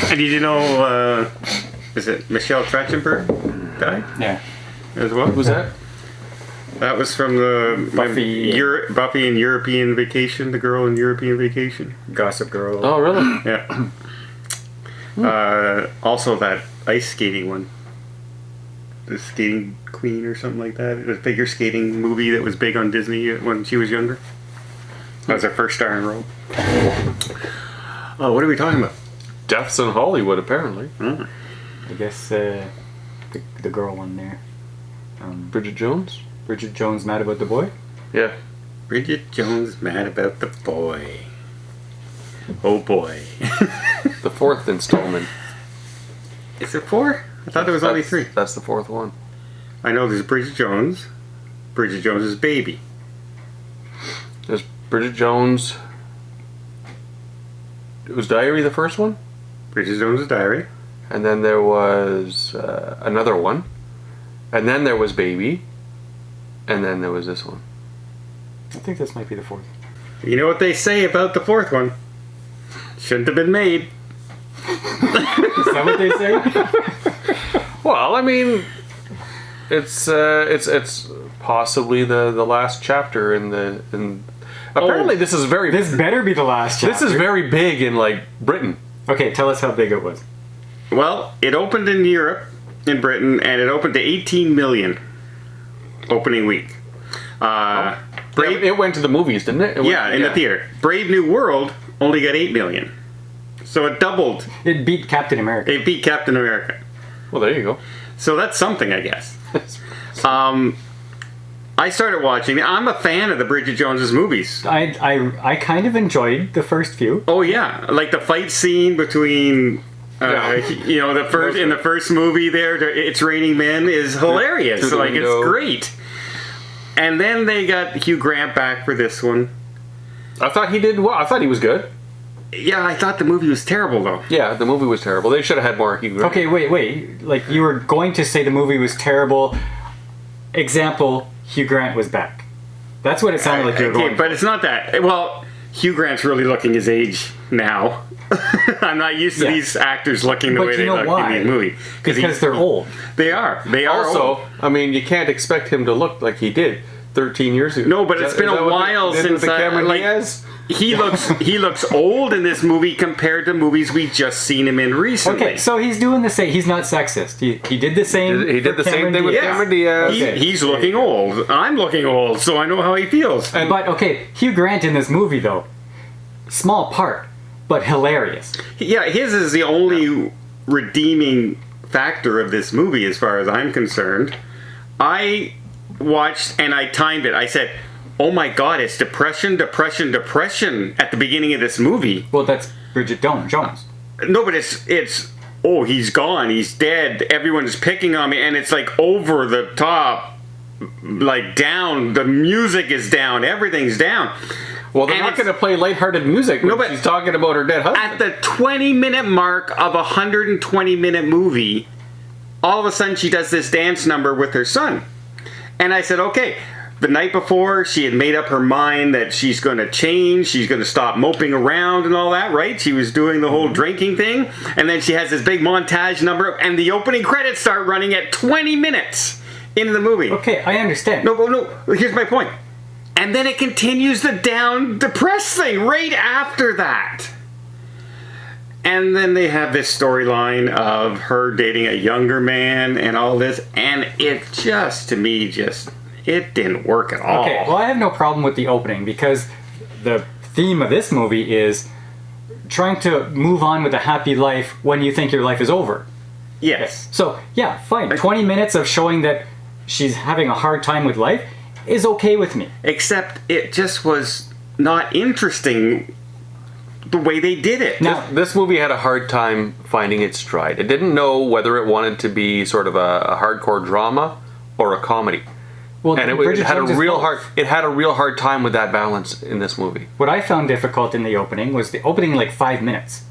And did you know, is it Michelle Trachtenberg died? Yeah. As well? Who was that? That was from the Buffy. Buffy and European Vacation, the girl in European Vacation. Gossip Girl. Oh, really? Yeah. Also that ice skating one. The Skating Queen or something like that. The figure skating movie that was big on Disney when she was younger. That was her first starring role. Oh, what are we talking about? Deaths in Hollywood, apparently. Oh. I guess the girl one there. Bridget Jones? Bridget Jones mad about the boy? Yeah. Bridget Jones mad about the boy. Oh boy. The fourth installment. Is there 4? I thought there was only 3. That's the fourth one. I know there's Bridget Jones. Bridget Jones's baby. There's Bridget Jones. Was Diary the first one? Bridget Jones's Diary. And then there was another one. And then there was Baby. And then there was this one. I think this might be the 4th. You know what they say about the 4th one? Shouldn't have been made. Is that what they say? Well, I mean, it's possibly the last chapter in. Apparently, this is very. This better be the last chapter. This is very big in like Britain. Okay, tell us how big it was. Well, it opened in Europe, in Britain, and it opened to 18 million opening week. It went to the movies, didn't it? Yeah, in the theater. Brave New World only got 8 million. So it doubled. It beat Captain America. It beat Captain America. Well, there you go. So that's something, I guess. I started watching. I'm a fan of the Bridget Jones's movies. I kind of enjoyed the first few. Oh yeah, like the fight scene between, you know, in the first movie there, It's Raining Men is hilarious. Like it's great. And then they got Hugh Grant back for this one. I thought he did well. I thought he was good. Yeah, I thought the movie was terrible though. Yeah, the movie was terrible. They should have had more Hugh Grant. Okay, wait. Like you were going to say the movie was terrible. Example, Hugh Grant was back. That's what it sounded like you were going. But it's not that. Well, Hugh Grant's really looking his age now. I'm not used to these actors looking the way they look in the movie. Because they're old. They are. They are Also, old. I mean, you can't expect him to look like he did 13 years ago. No, but it's been a while since he looks old in this movie compared to movies we've just seen him in recently. Okay, so he's doing the same. He's not sexist. He did the same. He did the same thing with Diaz. Cameron Diaz. He's looking old. I'm looking old, so I know how he feels. But okay, Hugh Grant in this movie though, small part, but hilarious. Yeah, his is the only redeeming factor of this movie as far as I'm concerned. I watched and I timed it. I said, oh my god, it's depression at the beginning of this movie. Well, that's Bridget Jones. No, but it's oh, he's gone, he's dead, everyone's picking on me, and it's like over the top, like down, the music is down, everything's down. Well, they're not going to play lighthearted music when she's talking about her dead husband. At the 20-minute mark of a 120-minute movie, all of a sudden she does this dance number with her son. And I said, okay, the night before she had made up her mind that she's going to change, she's going to stop moping around and all that, right? She was doing the whole drinking thing. And then she has this big montage number, and the opening credits start running at 20 minutes into the movie. Okay, I understand. No, here's my point. And then it continues the down, depressed thing right after that. And then they have this storyline of her dating a younger man and all this. And it just, to me, it didn't work at all. Okay, well, I have no problem with the opening because the theme of this movie is trying to move on with a happy life when you think your life is over. Yes. So, yeah, fine. 20 minutes of showing that she's having a hard time with life is okay with me. Except it just was not interesting the way they did it. Now, this movie had a hard time finding its stride. It didn't know whether it wanted to be sort of a hardcore drama or a comedy. well, And it had a real hard time with that balance in this movie. What I found difficult in the opening was the opening like 5 minutes.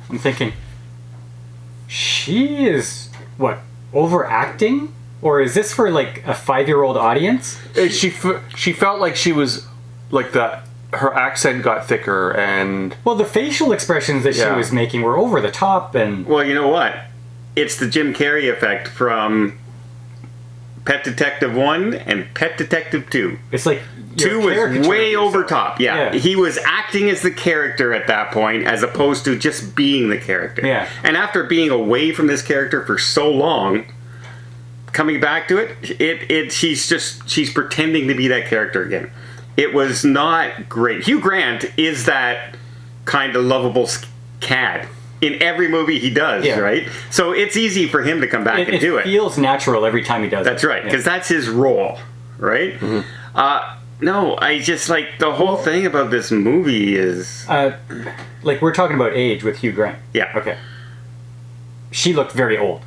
I'm thinking, she is, overacting? Or is this for like a 5-year-old audience? She felt like she was like her accent got thicker, and Well, the facial expressions that she Yeah. was making were over the top, and Well, you know what? It's the Jim Carrey effect from Pet Detective 1 and Pet Detective 2. it's like you're 2 was caricaturing way over yourself. top. Yeah. Yeah. He was acting as the character at that point as opposed to just being the character. Yeah. And after being away from this character for so long, coming back to it, she's pretending to be that character again. It was not great. Hugh Grant is that kind of lovable cad in every movie he does, Yeah. right? So it's easy for him to come back and do It feels natural every time he does That's it. right, because that's his role, right? No, I just like the whole thing about this movie is Like, we're talking about age with Hugh Grant. Yeah. Okay. She looked very old.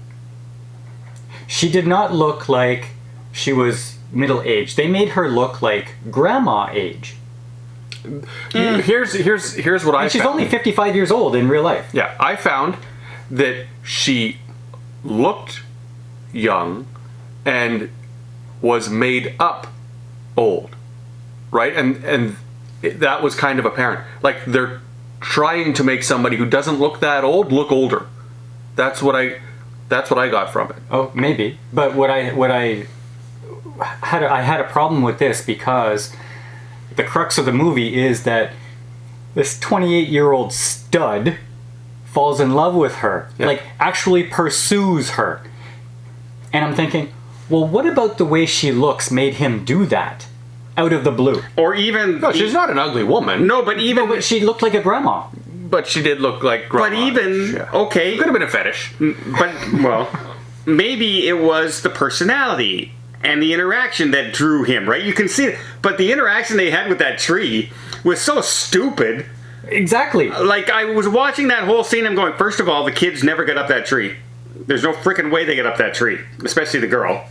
She did not look like she was middle-aged. They made her look like grandma age. here's what I And she's found. only 55 years old in real life. Yeah, I found that she looked young and was made up old, right? And that was kind of apparent. Like, they're trying to make somebody who doesn't look that old look older. That's what I got from it. Oh, maybe. But I had a problem with this because the crux of the movie is that this 28-year-old stud falls in love with her, Yeah. like actually pursues her. And I'm thinking, well, what about the way she looks made him do that out of the blue? or even No, she's not an ugly woman. no, but even But she looked like a grandma. But she did look like grandma. but even Yeah. okay, Could have been a fetish. but well, maybe it was the personality and the interaction that drew him, right? You can see it, but the interaction they had with that tree was so stupid. Exactly. Like, I was watching that whole scene, I'm going, first of all, the kids never get up that tree. There's no freaking way they get up that tree, especially the girl,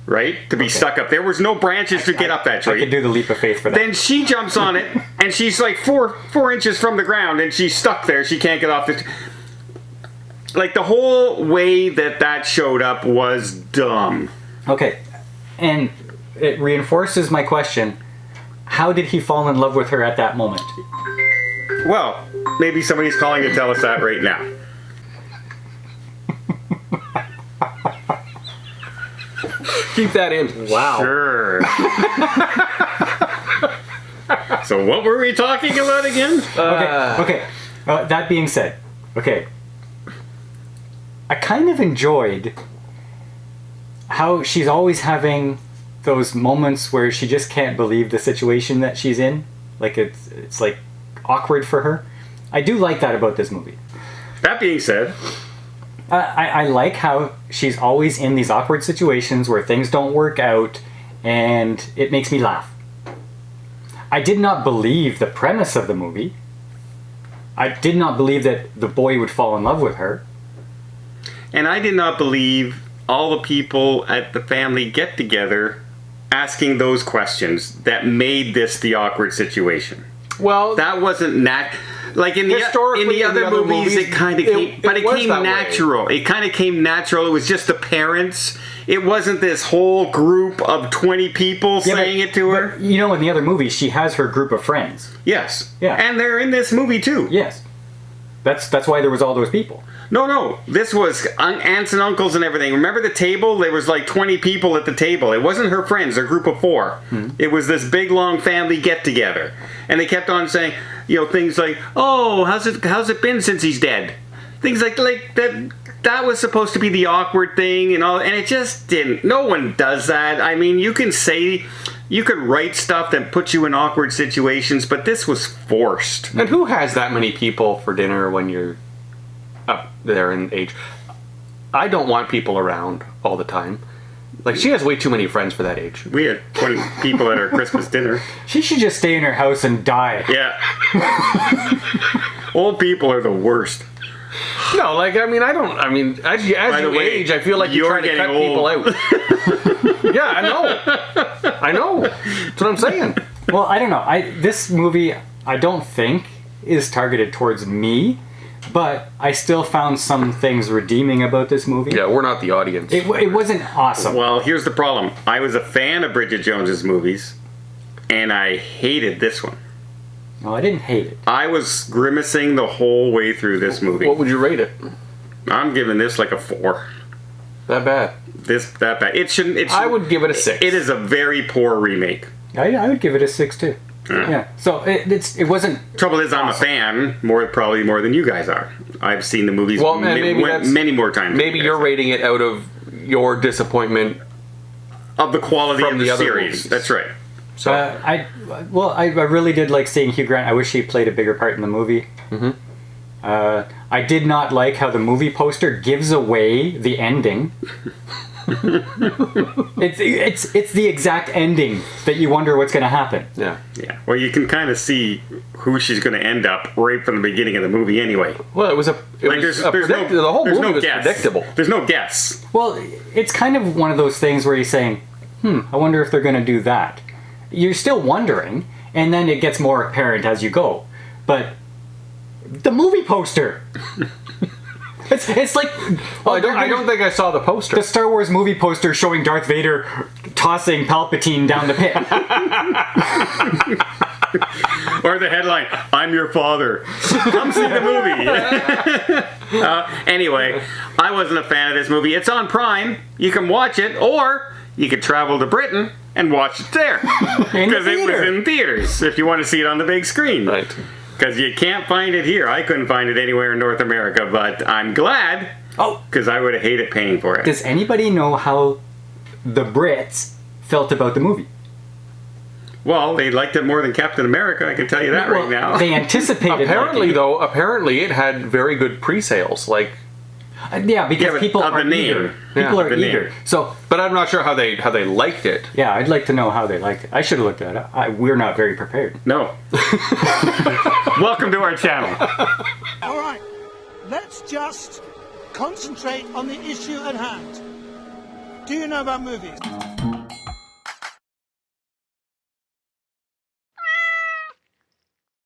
right? To be stuck up. There was no branches to get up that I tree. could do the leap of faith for that. Then she jumps on it, and she's like four inches from the ground, and she's stuck there. She can't get off the. Like, the whole way that showed up was dumb. Okay. And it reinforces my question. How did he fall in love with her at that moment? Well, maybe somebody's calling to tell us that right now. Keep that in. Wow. Sure. So what were we talking about again? Okay. That being said, okay. I kind of enjoyed how she's always having those moments where she just can't believe the situation that she's in. Like, it's like awkward for her. I do like that about this movie. That being said, I like how she's always in these awkward situations where things don't work out, and it makes me laugh. I did not believe the premise of the movie. I did not believe that the boy would fall in love with her. and I did not believe all the people at the family get-together asking those questions that made this the awkward situation. Well, That wasn't like in the Historically, other movies, it kind of came, but it was came that way. natural. It kind of came natural. It was just the parents. It wasn't this whole group of 20 people saying it to her. But, you know, in the other movies, she has her group of friends. Yes. Yeah. And they're in this movie too. Yes. That's why there was all those people. No. This was aunts and uncles and everything. Remember the table? There was like 20 people at the table. It wasn't her friends, a group of 4. It was this big, long family get-together. And they kept on saying, things like, oh, how's it been since he's dead? Things like that. That was supposed to be the awkward thing and all, and it just didn't. No one does that. I mean, you can write stuff that puts you in awkward situations, but this was forced. and who has that many people for dinner when you're up there in age? I don't want people around all the time. Like, she has way too many friends for that age. We had 20 people at our Christmas dinner. She should just stay in her house and die. Yeah. Old people are the worst. No, as you the way, age, I feel like you're trying to cut getting people old. out. Yeah, I know. That's what I'm saying. Well, I don't know. This movie, I don't think is targeted towards me, but I still found some things redeeming about this movie. Yeah, we're not the audience. It wasn't awesome. Well, here's the problem. I was a fan of Bridget Jones's movies, and I hated this one. No, I didn't hate it. I was grimacing the whole way through this movie. What would you rate it? I'm giving this like a 4. That bad? That bad. It shouldn't. I would give it a 6. It is a very poor remake. I would give it a 6 too. Yeah. So it wasn't. Trouble is, I'm a fan probably more than you guys are. I've seen the movies many more times. Maybe you're rating it out of your disappointment of the quality from of the other series. movies. That's right. So I really did like seeing Hugh Grant. I wish he played a bigger part in the movie. Mm-hmm. I did not like how the movie poster gives away the ending. it's the exact ending that you wonder what's going to happen. yeah. Yeah. Well, you can kind of see who she's going to end up right from the beginning of the movie, anyway. Well, the whole movie was predictable. There's no guess. Well, it's kind of one of those things where you're saying, I wonder if they're going to do that. You're still wondering, and then it gets more apparent as you go. But the movie poster. It's like I don't think I saw the poster. The Star Wars movie poster showing Darth Vader tossing Palpatine down the pit. Or the headline, "I'm your father. Come see the movie." Anyway, I wasn't a fan of this movie. It's on Prime. You can watch it, or you could travel to Britain and watch it there. Because it was in theaters, if you want to see it on the big screen. Right. Because you can't find it here. I couldn't find it anywhere in North America, but I'm glad. Because I would have hated paying for it. Does anybody know how the Brits felt about the movie? Well, they liked it more than Captain America, I can tell you that right now. They anticipated Apparently it had very good pre-sales. Like, because people are eager. People are eager. So, but I'm not sure how they liked it. Yeah, I'd like to know how they liked it. I should have looked that up. We're not very prepared. No. Welcome to our channel. All right, let's just concentrate on the issue at hand. Do you know about movies?